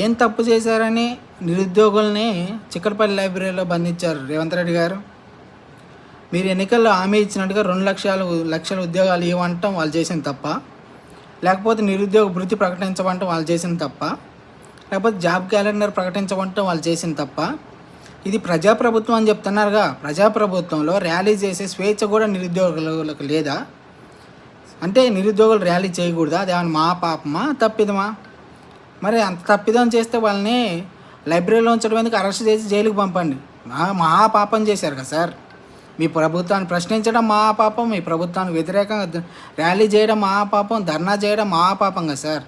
ఏం తప్పు చేశారని నిరుద్యోగుల్ని చిక్కడపల్లి లైబ్రరీలో బంధించారు రేవంత్ రెడ్డి గారు? మీరు ఎన్నికల్లో హామీ ఇచ్చినట్టుగా 2 లక్షల ఉద్యోగాలు ఇవ్వమంటాం వాళ్ళు చేసింది తప్ప, లేకపోతే నిరుద్యోగ భృతి ప్రకటించమంటాం వాళ్ళు చేసింది తప్ప, లేకపోతే జాబ్ క్యాలెండర్ ప్రకటించమంటాం వాళ్ళు చేసింది తప్ప. ఇది ప్రజాప్రభుత్వం అని చెప్తున్నారుగా. ప్రజాప్రభుత్వంలో ర్యాలీ చేసే స్వేచ్ఛ కూడా నిరుద్యోగులకు లేదా? అంటే నిరుద్యోగులు ర్యాలీ చేయకూడదా? అదేమన్నా మా పాపమా తప్పిదమా? మరి అంత తప్పిదం చేస్తే వాళ్ళని లైబ్రరీలో ఉంచడం ఎందుకు? అరెస్ట్ చేసి జైలుకి పంపండి. మహా పాపం చేశారు కదా సార్. మీ ప్రభుత్వాన్ని ప్రశ్నించడం మహాపాపం, మీ ప్రభుత్వానికి వ్యతిరేకంగా ర్యాలీ చేయడం మహాపాపం, ధర్నా చేయడం మహాపాపం కదా సార్.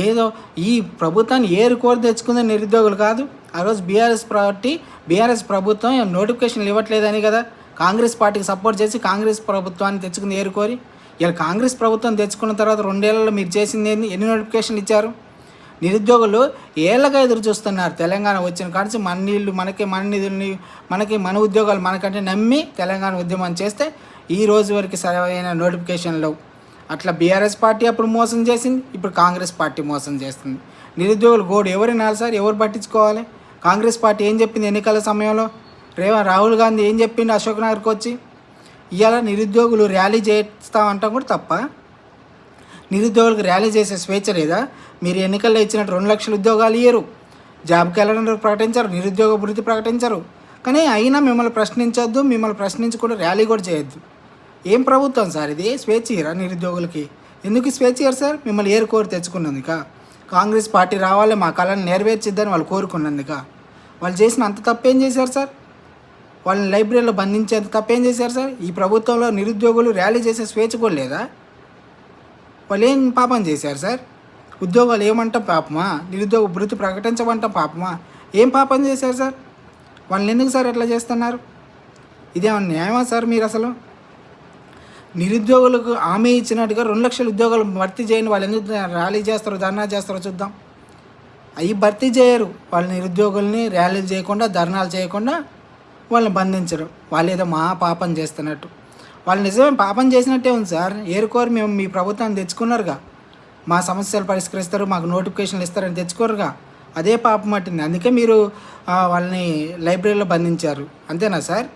ఏదో ఈ ప్రభుత్వాన్ని ఏరుకోరి తెచ్చుకుందే నిరుద్యోగులు కాదు. ఆ రోజు బీఆర్ఎస్ ప్రభుత్వం నోటిఫికేషన్లు ఇవ్వట్లేదని కదా కాంగ్రెస్ పార్టీకి సపోర్ట్ చేసి కాంగ్రెస్ ప్రభుత్వాన్ని తెచ్చుకుంది ఏరుకోరి. ఇలా కాంగ్రెస్ ప్రభుత్వం తెచ్చుకున్న తర్వాత 2 ఏళ్లలో మీరు చేసింది ఏంది? ఎన్ని నోటిఫికేషన్లు ఇచ్చారు? నిరుద్యోగులు ఏళ్ళగా ఎదురు చూస్తున్నారు. తెలంగాణ వచ్చిన కాడిచి మన నీళ్ళు మనకి, మన నిధుల్ని మనకి, మన ఉద్యోగాలు మనకంటే నమ్మి తెలంగాణ ఉద్యమం చేస్తే ఈ రోజు వరకు సరైన నోటిఫికేషన్లు. అట్లా బీఆర్ఎస్ పార్టీ అప్పుడు మోసం చేసింది, ఇప్పుడు కాంగ్రెస్ పార్టీ మోసం చేస్తుంది. నిరుద్యోగులు గోడు ఎవరు వినాలి సార్? ఎవరు పట్టించుకోవాలి? కాంగ్రెస్ పార్టీ ఏం చెప్పింది ఎన్నికల సమయంలో? రాహుల్ గాంధీ ఏం చెప్పింది అశోక్ నగర్కి వచ్చి? ఇవాళ నిరుద్యోగులు ర్యాలీ చేస్తామంటాం కూడా తప్ప. నిరుద్యోగులకు ర్యాలీ చేసే స్వేచ్ఛ లేదా? మీరు ఎన్నికల్లో ఇచ్చినట్టు 2 లక్షల ఉద్యోగాలు ఇయ్యరు, జాబ్ క్యాలెండర్ ప్రకటించరు, నిరుద్యోగ భృతి ప్రకటించరు. కానీ అయినా మిమ్మల్ని ప్రశ్నించొద్దు, మిమ్మల్ని ప్రశ్నించకుండా ర్యాలీ కూడా చేయొద్దు. ఏం ప్రభుత్వం సార్ ఇది? స్వేచ్ఛ ఇయ్యరా నిరుద్యోగులకి? ఎందుకు స్వేచ్ఛ ఇయ్యరు సార్? మిమ్మల్ని ఏరుకోరి తెచ్చుకున్నందుక? కాంగ్రెస్ పార్టీ రావాలి మా కళను నెరవేర్చిద్దని వాళ్ళు కోరుకున్నందుక? వాళ్ళు చేసిన అంత తప్పేం చేశారు సార్? వాళ్ళని లైబ్రరీలో బంధించేంత తప్పేం చేశారు సార్? ఈ ప్రభుత్వంలో నిరుద్యోగులు ర్యాలీ చేసే స్వేచ్ఛ కూడా లేదా? వాళ్ళు ఏం పాపం చేశారు సార్? ఉద్యోగాలు ఏమంటాం పాపమా? నిరుద్యోగ భృతి ప్రకటించమంటాం పాపమా? ఏం పాపం చేశారు సార్? వాళ్ళని ఎందుకు సార్ ఎట్లా చేస్తున్నారు? ఇదేమన్నా న్యాయమా సార్? మీరు అసలు నిరుద్యోగులకు హామీ ఇచ్చినట్టుగా 2 లక్షల ఉద్యోగాలు భర్తీ చేయని వాళ్ళు ఎందుకు ర్యాలీ చేస్తారో, ధర్నా చేస్తారో చూద్దాం. అవి భర్తీ చేయరు. వాళ్ళ నిరుద్యోగుల్ని ర్యాలీలు చేయకుండా, ధర్నాలు చేయకుండా వాళ్ళని బంధించడం. వాళ్ళు ఏదో మహా పాపం చేస్తున్నట్టు. వాళ్ళు నిజమే పాపం చేసినట్టే ఉంది సార్. ఏరుకోరు మేము మీ ప్రభుత్వాన్ని తెచ్చుకున్నారుగా, మా సమస్యలు పరిష్కరిస్తారు, మాకు నోటిఫికేషన్లు ఇస్తారని తెచ్చుకోరుగా. అదే పాపం పట్టింది. అందుకే మీరు వాళ్ళని లైబ్రరీలో బంధించారు. అంతేనా సార్?